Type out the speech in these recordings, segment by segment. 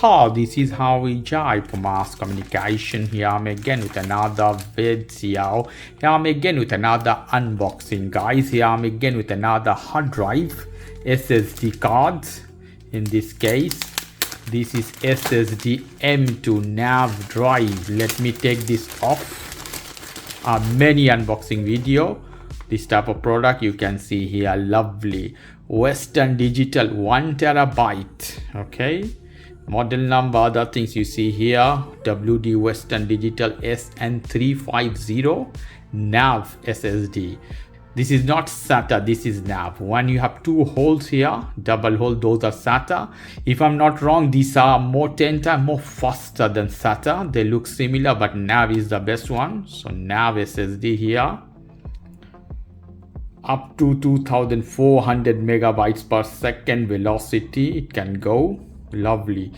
how this is how we jive for mass communication. Here I'm again with another video. Here I'm again with another unboxing, guys. Here I'm again with another hard drive SSD cards. In this case, this is SSD M.2 nav drive. Let me take this off. Many unboxing video. This type of product you can see here, lovely Western Digital 1 terabyte. Okay, model number, other things you see here, WD Western Digital SN350 nav SSD. This is not SATA, this is nav. One, you have two holes here, double hole, those are SATA. If I'm not wrong, these are 10 times more faster than SATA. They look similar, but nav is the best one. So nav SSD here, up to 2400 megabytes per second velocity it can go. Lovely.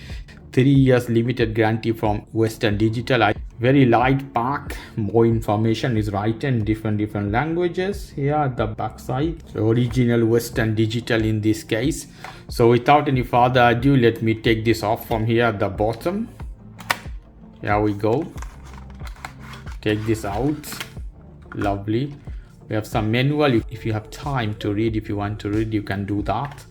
3 years limited guarantee from Western Digital. Very light pack. More information is written in different languages here at the back side. So original Western Digital in this case. So without any further ado, let me take this off from here at the bottom. Here we go. Take this out. Lovely. We have some manual. If you have time to read, if you want to read, you can do that.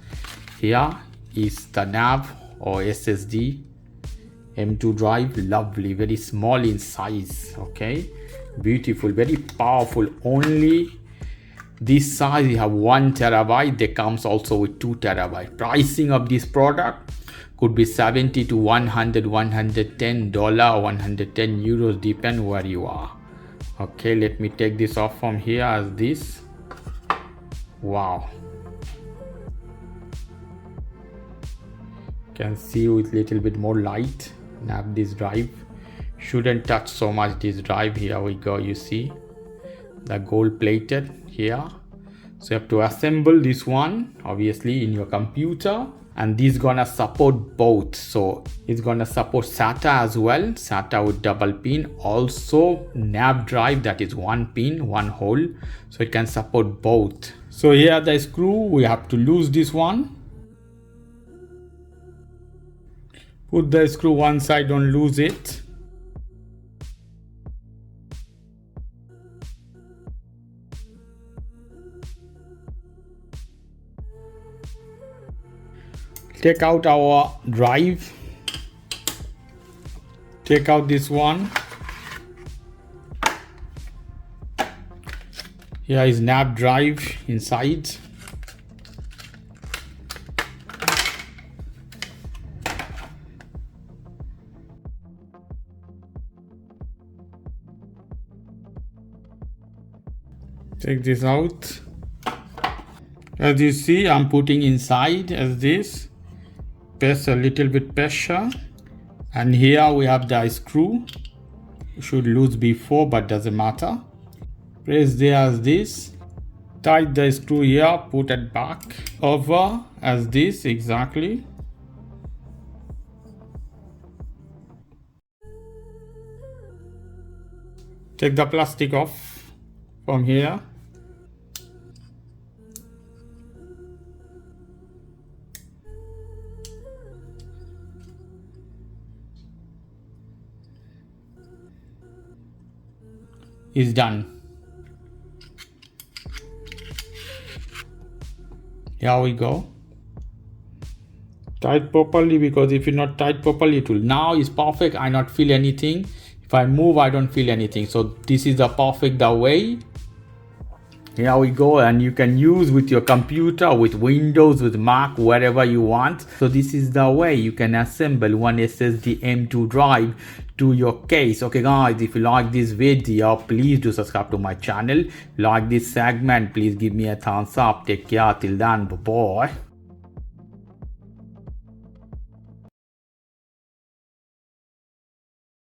Here is the nav or SSD M.2 drive. Lovely, very small in size. Okay, beautiful, very powerful. Only this size, you have 1 terabyte. They comes also with 2 terabyte. Pricing of this product could be 70 to 100, $110, €110, depend where you are. Okay, let me take this off from here as this. Wow, can see with little bit more light. Nav this drive shouldn't touch so much this drive. Here we go, you see the gold plated here. So you have to assemble this one obviously in your computer, and this gonna support both. So it's gonna support SATA as well, SATA with double pin, also nav drive that is 1 pin, 1 hole, so it can support both. So here the screw, we have to lose this one. Put the screw one side, don't lose it. Take out our drive. Take out this one. Here is nav drive inside. Take this out. As you see, I'm putting inside as this. Press a little bit pressure, and here we have the screw. Should lose before, but doesn't matter. Press there as this. Tight the screw here, put it back over as this exactly. Take the plastic off from here. Is done. Here we go. Tight properly, because if you not tight properly, it will. Now is perfect. I not feel anything. If I move, I don't feel anything. So this is the perfect the way. Here we go, and you can use with your computer, with Windows, with Mac, wherever you want. So this is the way you can assemble one SSD M.2 drive to your case. Okay guys, if you like this video, please do subscribe to my channel. Like this segment, please give me a thumbs up. Take care till then, bye bye.